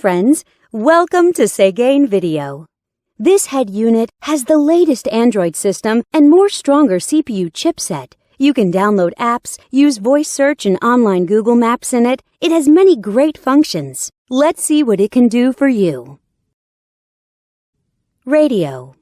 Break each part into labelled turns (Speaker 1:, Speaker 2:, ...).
Speaker 1: friends, welcome to Segain Video. This head unit has the latest Android system and more stronger CPU chipset. You can download apps, use voice search and online Google Maps in it. It has many great functions. Let's see what it can do for you. Radio.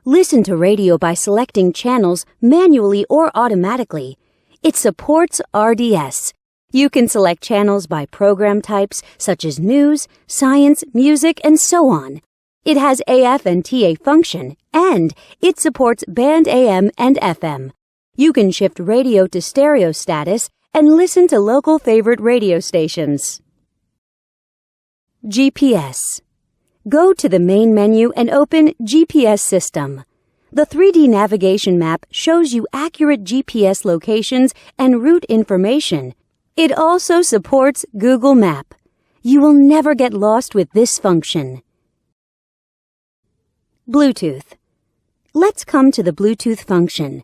Speaker 1: Listen to radio by selecting channels manually or automatically. It supports RDS. You can select channels by program types such as news, science, music, and so on. It has AF and TA function, and it supports band AM and FM. You can shift radio to stereo status and listen to local favorite radio stations. GPS. Go to the main menu and open GPS System. The 3D navigation map shows you accurate GPS locations and route information. It also supports Google Map. You will never get lost with this function. Bluetooth. Let's come to the Bluetooth function.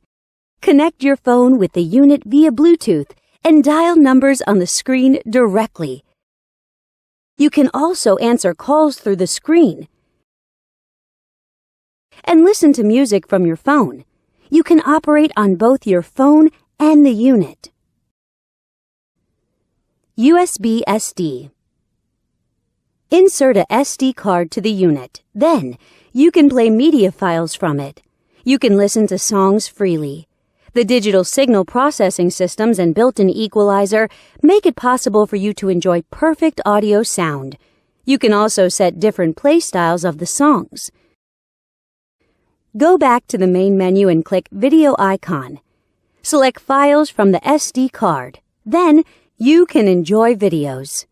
Speaker 1: Connect your phone with the unit via Bluetooth and dial numbers on the screen directly. You can also answer calls through the screen and listen to music from your phone. You can operate on both your phone and the unit. USB SD. Insert a SD card to the unit. Then, you can play media files from it. You can listen to songs freely. The digital signal processing systems and built-in equalizer make it possible for you to enjoy perfect audio sound. You can also set different play styles of the songs. Go back to the main menu and click Video icon. Select Files from the SD card. Then, you can enjoy videos.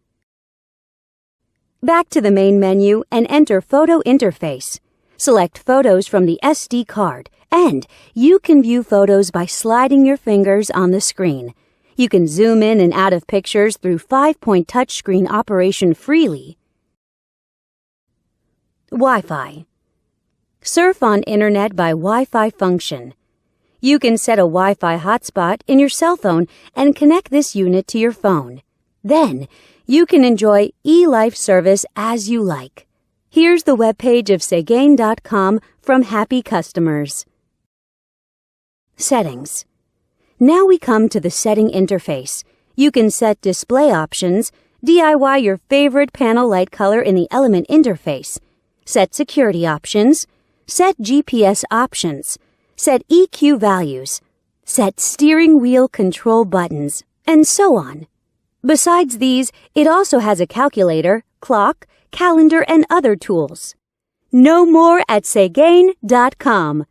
Speaker 1: Back to the main menu and enter Photo Interface. Select Photos from the SD card, and you can view photos by sliding your fingers on the screen. You can zoom in and out of pictures through 5-point touchscreen operation freely. Wi-Fi. Surf on Internet by Wi-Fi function. You can set a Wi-Fi hotspot in your cell phone and connect this unit to your phone. Then, you can enjoy eLife service as you like. Here's the webpage of Segain.com from happy customers. Settings. Now we come to the setting interface. You can set display options, DIY your favorite panel light color in the element interface, set security options, set GPS options, set EQ values, set steering wheel control buttons, and so on. Besides these, it also has a calculator, clock, calendar, and other tools. Know more at Segain.com.